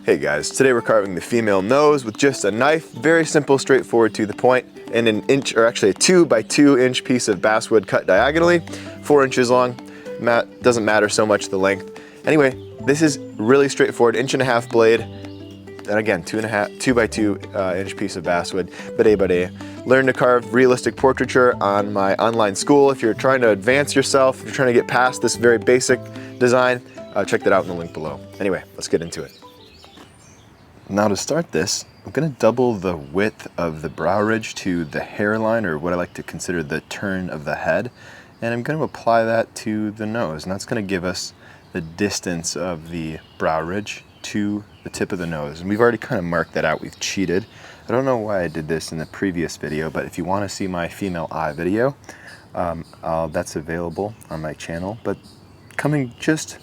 Hey guys, today we're carving the female nose with just a knife, very simple, straightforward, to the point, and an inch, or actually a 2 by 2 inch piece of basswood cut diagonally, 4 inches long. Doesn't matter so much the length. Anyway, this is really straightforward, 1.5 inch blade, and again, 2 by 2 inch piece of basswood, bidet. Learn to carve realistic portraiture on my online school. If you're trying to advance yourself, if you're trying to get past this very basic design, check that out in the link below. Anyway, let's get into it. Now to start this, I'm going to double the width of the brow ridge to the hairline, or what I like to consider the turn of the head, and I'm going to apply that to the nose, and that's going to give us the distance of the brow ridge to the tip of the nose. And we've already kind of marked that out. We've cheated. I don't know why I did this in the previous video, but if you want to see my female eye video, that's available on my channel. But coming just,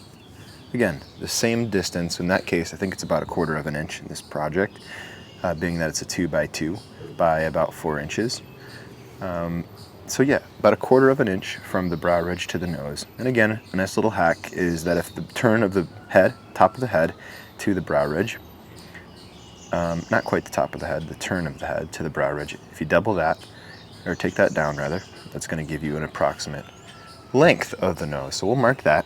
again, the same distance. In that case, I think it's about 1/4 inch in this project, being that it's a 2 by 2 by about 4 inches. So yeah, about 1/4 inch from the brow ridge to the nose. And again, a nice little hack is that if the turn of the head, top of the head to the brow ridge, not quite the top of the head, the turn of the head to the brow ridge, if you double that, or take that down rather, that's going to give you an approximate length of the nose. So we'll mark that.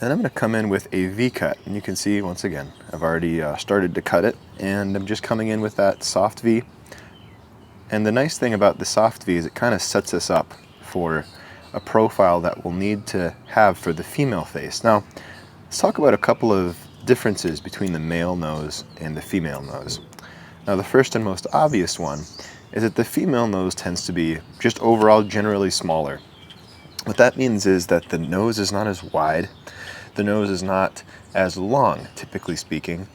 And I'm going to come in with a V-cut, and you can see, once again, I've already started to cut it, and I'm just coming in with that soft V. And the nice thing about the soft V is it kind of sets us up for a profile that we'll need to have for the female face. Now, let's talk about a couple of differences between the male nose and the female nose. Now, the first and most obvious one is that the female nose tends to be just overall generally smaller. What that means is that the nose is not as wide, the nose is not as long, typically speaking,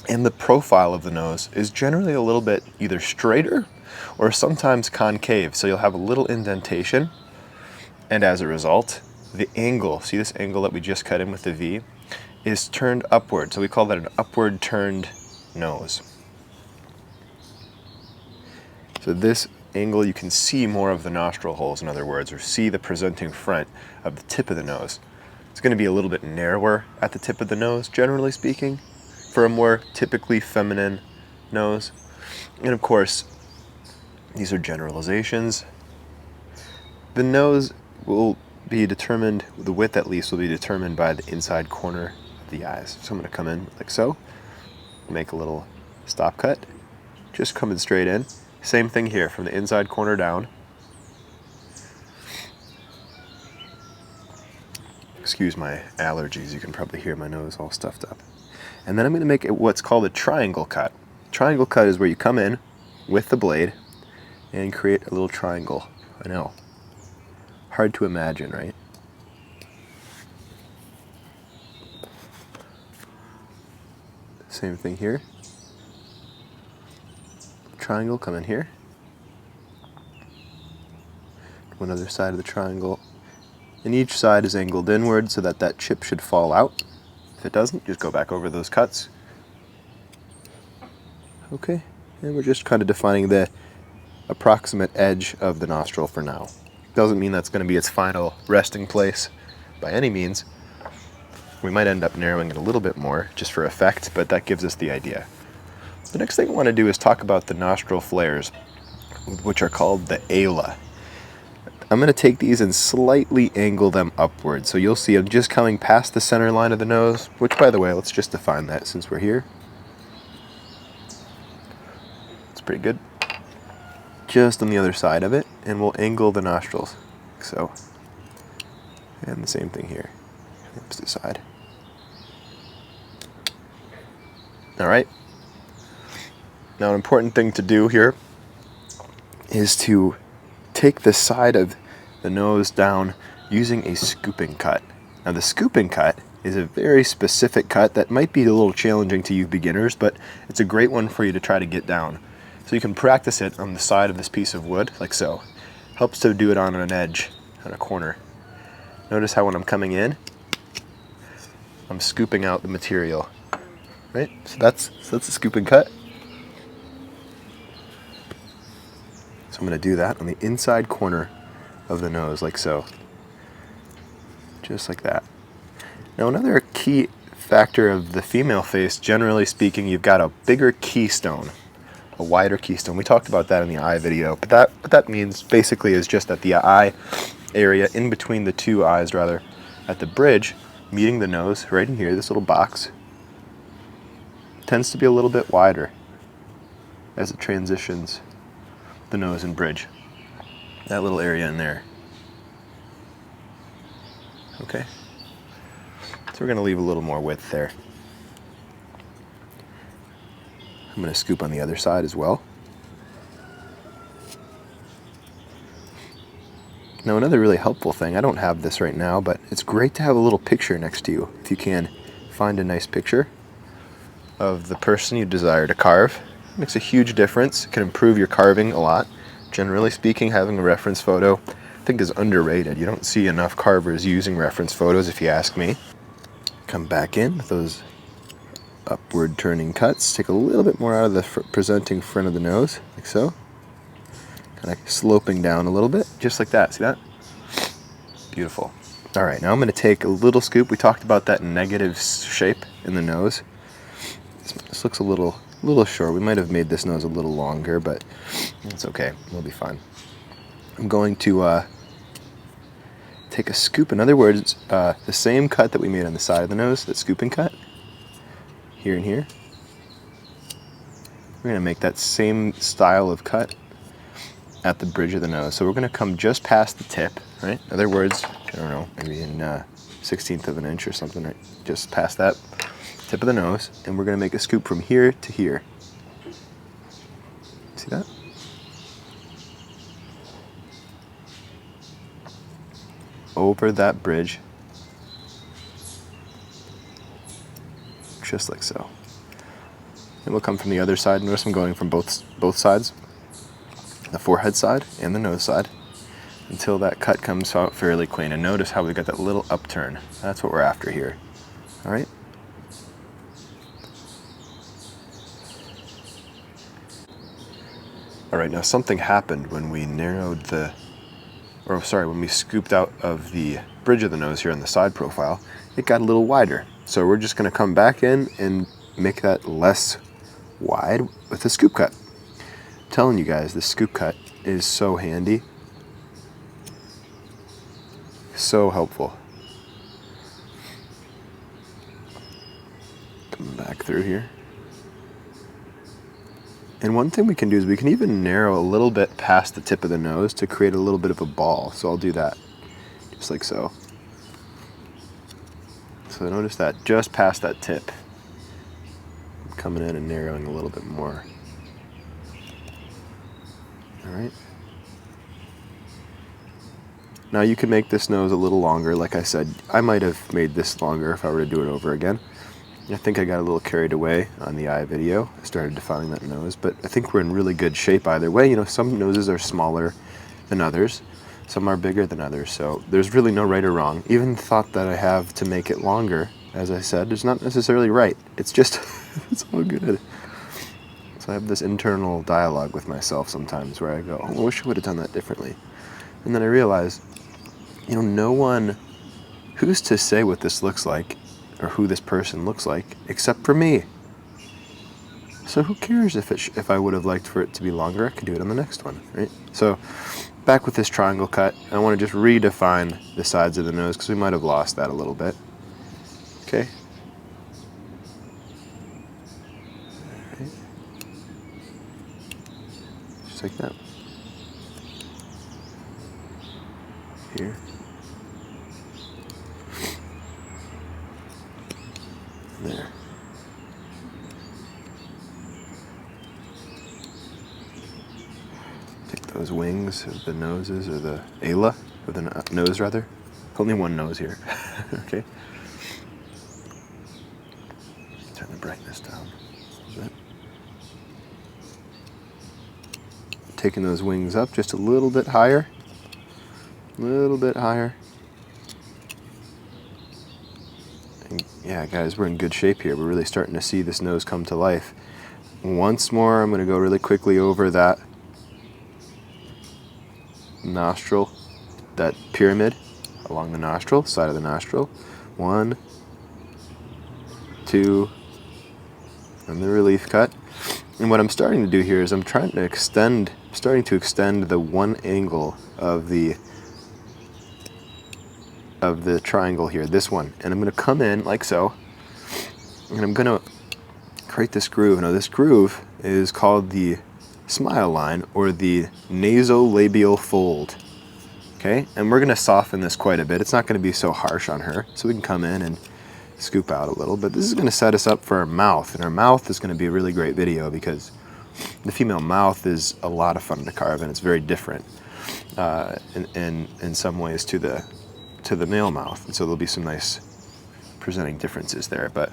and the profile of the nose is generally a little bit either straighter or sometimes concave. So you'll have a little indentation, and as a result, the angle, see this angle that we just cut in with the V, is turned upward. So we call that an upward turned nose. So this angle, you can see more of the nostril holes, in other words, or see the presenting front of the tip of the nose. It's going to be a little bit narrower at the tip of the nose, generally speaking, for a more typically feminine nose. And of course, these are generalizations. The nose will be determined, the width at least, will be determined by the inside corner of the eyes. So I'm going to come in like so, make a little stop cut, just coming straight in. Same thing here, from the inside corner down. Excuse my allergies, you can probably hear my nose all stuffed up. And then I'm going to make it what's called a triangle cut. Triangle cut is where you come in with the blade and create a little triangle. I know, hard to imagine, right? Same thing here. Triangle, come in here. One other side of the triangle. And each side is angled inward so that that chip should fall out. If it doesn't, just go back over those cuts. Okay, and we're just kind of defining the approximate edge of the nostril for now. Doesn't mean that's going to be its final resting place by any means. We might end up narrowing it a little bit more just for effect, but that gives us the idea. The next thing I want to do is talk about the nostril flares, which are called the ala. I'm going to take these and slightly angle them upward. So you'll see I'm just coming past the center line of the nose, which, by the way, let's just define that since we're here. It's pretty good. Just on the other side of it, and we'll angle the nostrils, like so. And the same thing here, opposite side. All right. Now, an important thing to do here is to take the side of the nose down using a scooping cut. Now, the scooping cut is a very specific cut that might be a little challenging to you beginners, but it's a great one for you to try to get down. So you can practice it on the side of this piece of wood, like so. Helps to do it on an edge, on a corner. Notice how when I'm coming in, I'm scooping out the material, right? So that's a scooping cut. So I'm going to do that on the inside corner of the nose, like so. Just like that. Now, another key factor of the female face, generally speaking, you've got a bigger keystone, a wider keystone. We talked about that in the eye video, but what that means basically is just that the eye area in between the two eyes, rather, at the bridge, meeting the nose, right in here, this little box, tends to be a little bit wider as it transitions the nose and bridge. That little area in there. Okay. So we're going to leave a little more width there. I'm going to scoop on the other side as well. Now another really helpful thing, I don't have this right now, but it's great to have a little picture next to you. If you can find a nice picture of the person you desire to carve, it makes a huge difference. It can improve your carving a lot. Generally speaking, having a reference photo, I think, is underrated. You don't see enough carvers using reference photos, if you ask me. Come back in with those upward turning cuts. Take a little bit more out of the presenting front of the nose, like so. Kind of sloping down a little bit, just like that. See that? Beautiful. All right, now I'm going to take a little scoop. We talked about that negative shape in the nose. This looks a little short. We might have made this nose a little longer, but it's okay. We'll be fine. I'm going to take a scoop. In other words, the same cut that we made on the side of the nose, that scooping cut, here and here. We're going to make that same style of cut at the bridge of the nose. So we're going to come just past the tip, right? In other words, I don't know, maybe in 1/16 of an inch or something, right? Just past that tip of the nose, and we're going to make a scoop from here to here. See that? Over that bridge, just like so. And we'll come from the other side. Notice I'm going from both sides, the forehead side and the nose side, until that cut comes out fairly clean. And notice how we got that little upturn. That's what we're after here. All right. All right, now something happened when we narrowed when we scooped out of the bridge of the nose here on the side profile. It got a little wider. So we're just going to come back in and make that less wide with a scoop cut. I'm telling you guys, this scoop cut is so handy. So helpful. Coming back through here. And one thing we can do is we can even narrow a little bit past the tip of the nose to create a little bit of a ball. So I'll do that, just like so. So notice that just past that tip. I'm coming in and narrowing a little bit more. All right. Now you can make this nose a little longer. Like I said, I might have made this longer if I were to do it over again. I think I got a little carried away on the eye video. I started defining that nose, but I think we're in really good shape either way. You know, some noses are smaller than others. Some are bigger than others, so there's really no right or wrong. Even the thought that I have to make it longer, as I said, is not necessarily right. It's just, it's all good. So I have this internal dialogue with myself sometimes where I go, oh, I wish I would have done that differently. And then I realize, you know, no one, who's to say what this looks like or who this person looks like except for me? So who cares if I would have liked for it to be longer? I could do it on the next one, right? So back with this triangle cut, I want to just redefine the sides of the nose because we might have lost that a little bit. Okay. Right. Just like that. Here. There. Take those wings of the noses, or the ala, or the nose rather. Only one nose here. Okay. Turn the brightness down a little bit. Taking those wings up just a little bit higher. A little bit higher. Yeah, guys, we're in good shape here. We're really starting to see this nose come to life. Once more, I'm going to go really quickly over that nostril, that pyramid along the nostril, side of the nostril. 1, 2, and the relief cut. And what I'm starting to do here is I'm starting to extend the one angle of the triangle here, this one. And I'm going to come in like so, and I'm going to create this groove. Now this groove is called the smile line, or the nasolabial fold. Okay, and we're going to soften this quite a bit. It's not going to be so harsh on her, so we can come in and scoop out a little. But this is going to set us up for our mouth, and our mouth is going to be a really great video because the female mouth is a lot of fun to carve, and it's very different in some ways to the male mouth. And so there'll be some nice presenting differences there. But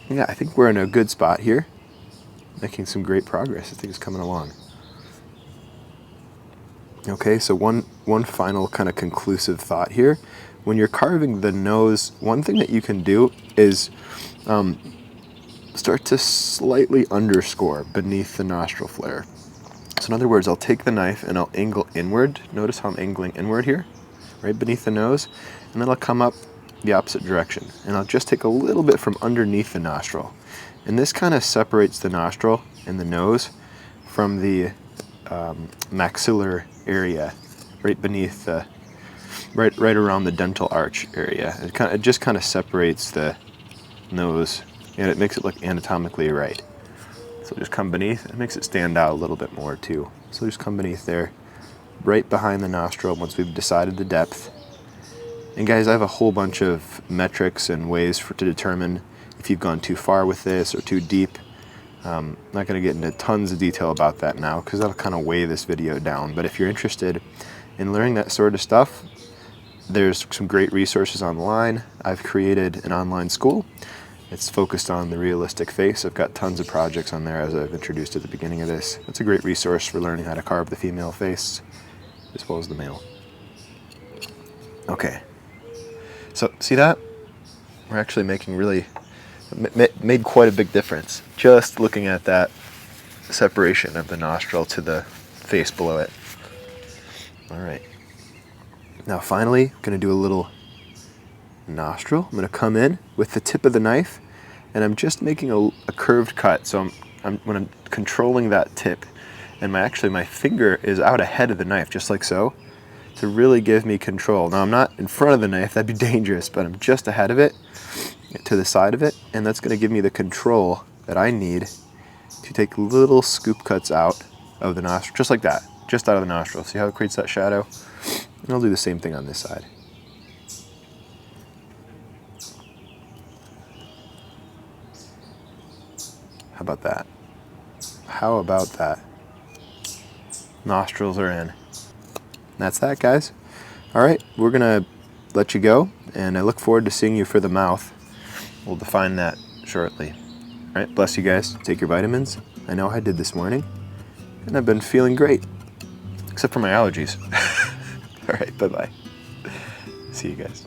yeah, I think we're in a good spot here, making some great progress. I think it's coming along. Okay, so one final kind of conclusive thought here. When you're carving the nose, one thing that you can do is start to slightly underscore beneath the nostril flare. So in other words, I'll take the knife and I'll angle inward. Notice how I'm angling inward here, right beneath the nose, and then I'll come up the opposite direction, and I'll just take a little bit from underneath the nostril. And this kind of separates the nostril and the nose from the maxillar area, right beneath the, right around the dental arch area. It just kind of separates the nose, and it makes it look anatomically right. So just come beneath. It makes it stand out a little bit more too. So just come beneath there, right behind the nostril once we've decided the depth. And guys, I have a whole bunch of metrics and ways to determine if you've gone too far with this or too deep. I'm not going to get into tons of detail about that now because that'll kind of weigh this video down. But if you're interested in learning that sort of stuff, there's some great resources online. I've created an online school. It's focused on the realistic face. I've got tons of projects on there, as I've introduced at the beginning of this. It's a great resource for learning how to carve the female face as well as the male. Okay, so see that? We're actually making made quite a big difference just looking at that separation of the nostril to the face below it. All right, now finally I'm going to do a little nostril. I'm going to come in with the tip of the knife, and I'm just making a curved cut. So when I'm controlling that tip, and my finger is out ahead of the knife, just like so, to really give me control. Now I'm not in front of the knife, that'd be dangerous, but I'm just ahead of it, to the side of it, and that's going to give me the control that I need to take little scoop cuts out of the nostril, just like that, just out of the nostril. See how it creates that shadow? And I'll do the same thing on this side. How about that? How about that? Nostrils are in. That's that, guys. All right, we're gonna let you go, and I look forward to seeing you for the mouth. We'll define that shortly. All right, bless you guys. Take your vitamins. I know I did this morning, and I've been feeling great, except for my allergies. All right, bye-bye. See you guys.